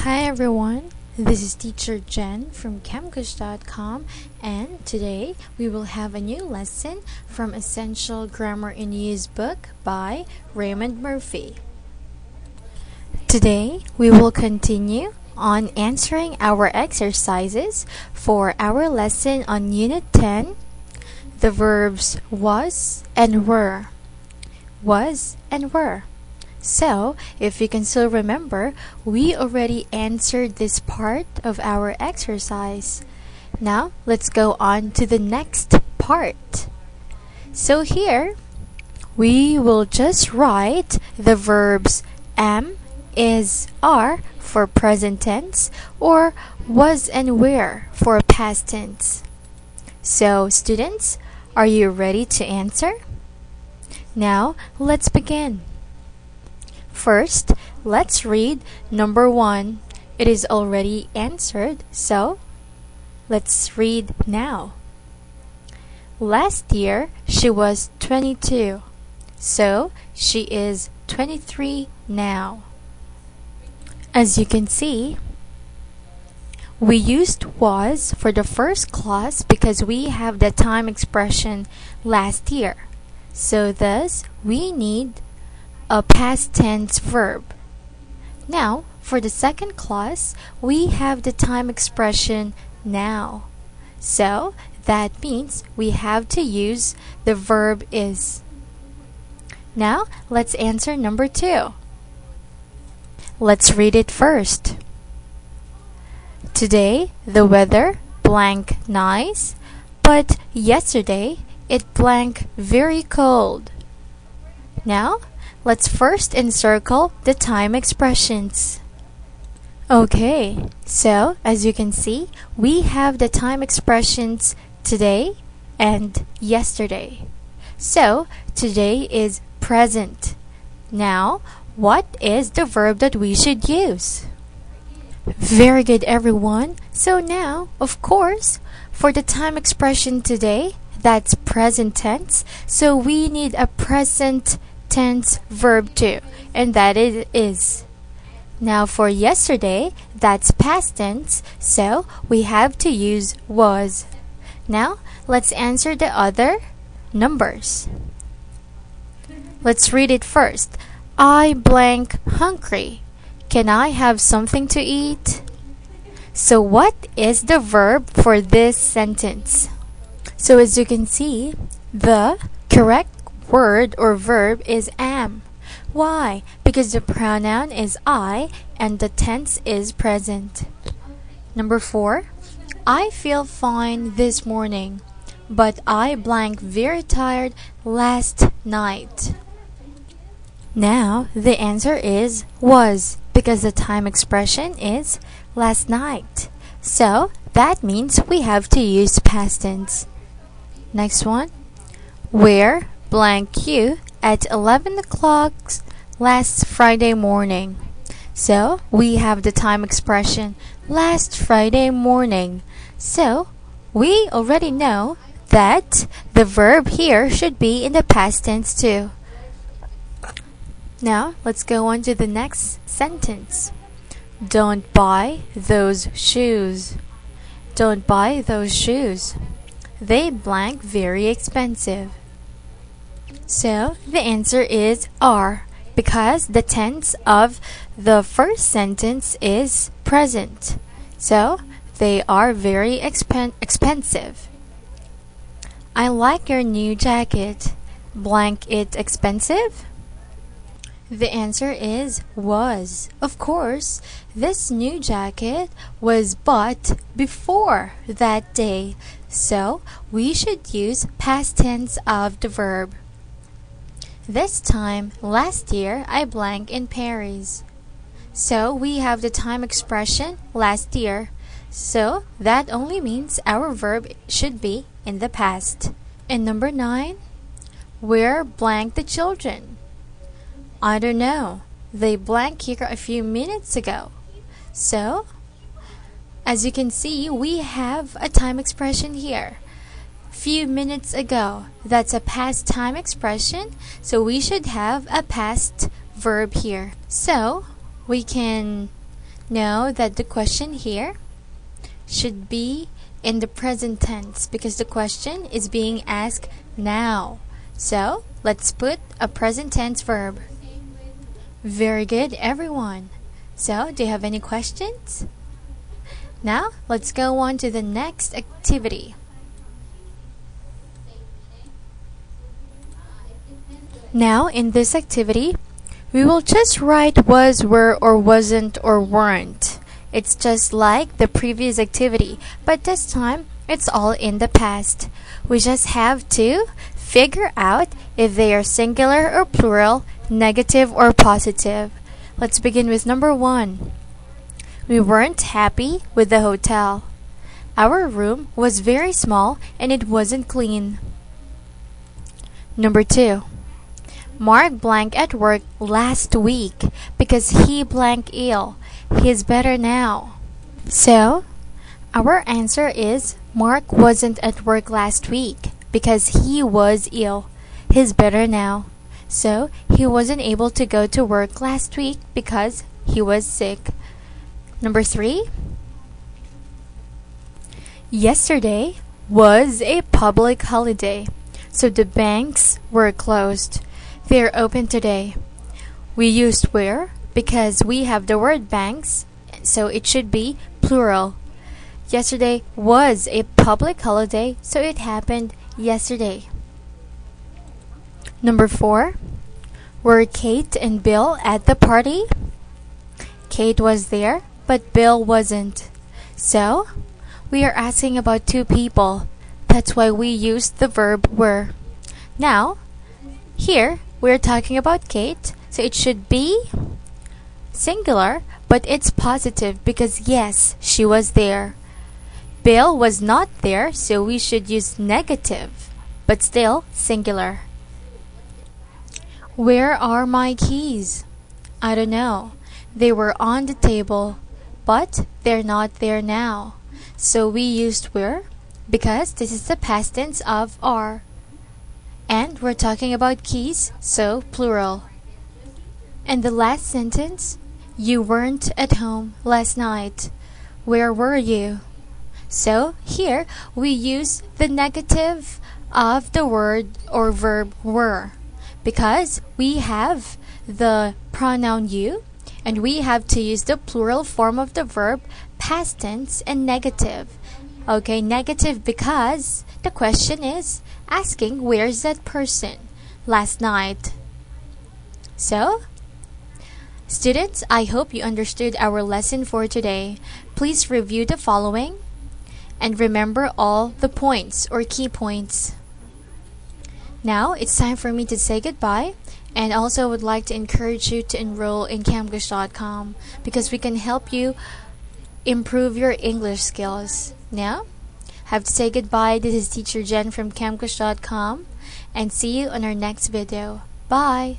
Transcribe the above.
Hi everyone, this is Teacher Jen from camkush.com, and today we will have a new lesson from Essential Grammar in Use book by Raymond Murphy. Today we will continue on answering our exercises for our lesson on Unit 10, the verbs was and were. Was and were. So, if you can still remember, we already answered this part of our exercise. Now, let's go on to the next part. So here, we will just write the verbs am, is, are for present tense or was and were for past tense. So, students, are you ready to answer? Now, let's begin. First, let's read number 1. It is already answered, so let's read now. Last year, she was 22, so she is 23 now. As you can see, we used was for the first clause because we have the time expression last year. So thus, we need a past tense verb. Now, for the second clause, we have the time expression now. So, that means we have to use the verb is. Now, let's answer number 2. Let's read it first. Today, the weather blank nice, but yesterday it blank very cold. Now, let's first encircle the time expressions. Okay, so as you can see, we have the time expressions today and yesterday. So, today is present. Now, what is the verb that we should use? Very good, everyone. So now, of course, for the time expression today, that's present tense. So we need a present tense verb too, and that is. Now for yesterday, that's past tense, so we have to use was. Now let's answer the other numbers. Let's read it first. I blank hungry. Can I have something to eat? So what is the verb for this sentence? So as you can see, the correct word or verb is am. Why? Because the pronoun is I and the tense is present. Number 4. I feel fine this morning, but I blank very tired last night. Now, the answer is was because the time expression is last night. So, that means we have to use past tense. Next one. Where blank you at 11 o'clock last Friday morning. So, we have the time expression last Friday morning. So, we already know that the verb here should be in the past tense too. Now, let's go on to the next sentence. Don't buy those shoes. Don't buy those shoes. They blank very expensive. So, the answer is are because the tense of the first sentence is present. So, they are very expensive. I like your new jacket. Blank it expensive? The answer is was. Of course, this new jacket was bought before that day. So, we should use past tense of the verb. This time, last year, I blank in Paris. So, we have the time expression last year. So, that only means our verb should be in the past. And number 9, where blank the children? I don't know. They blank here a few minutes ago. So, as you can see, we have a time expression here. Few minutes ago. That's a past time expression, so we should have a past verb here. So, we can know that the question here should be in the present tense because the question is being asked now. So let's put a present tense verb. Very good, everyone. So, do you have any questions? Now, let's go on to the next activity. Now, in this activity, we will just write was, were, or wasn't, or weren't. It's just like the previous activity, but this time, it's all in the past. We just have to figure out if they are singular or plural, negative or positive. Let's begin with number 1. We weren't happy with the hotel. Our room was very small and it wasn't clean. Number 2. Mark blank at work last week because he blank ill. He's better now. So, our answer is Mark wasn't at work last week because he was ill. He's better now. So, he wasn't able to go to work last week because he was sick. Number 3. Yesterday was a public holiday, so the banks were closed. They're open today. We used were because we have the word banks, so it should be plural. Yesterday was a public holiday, so it happened yesterday. Number 4. Were Kate and Bill at the party? Kate was there, but Bill wasn't. So, we are asking about 2 people. That's why we used the verb were. Now, here, we're talking about Kate, so it should be singular, but it's positive because yes, she was there. Bill was not there, so we should use negative, but still singular. Where are my keys? I don't know. They were on the table, but they're not there now. So we used were because this is the past tense of are. And we're talking about keys, so plural. And the last sentence, you weren't at home last night. Where were you? So here we use the negative of the word or verb were because we have the pronoun you and we have to use the plural form of the verb past tense and negative. Okay, negative because the question is asking where's that person last night. So, students, I hope you understood our lesson for today. Please review the following and remember all the points or key points. Now, it's time for me to say goodbye and also would like to encourage you to enroll in camgush.com because we can help you improve your English skills. Now, have to say goodbye. This is Teacher Jen from camgush.com and see you on our next video. Bye!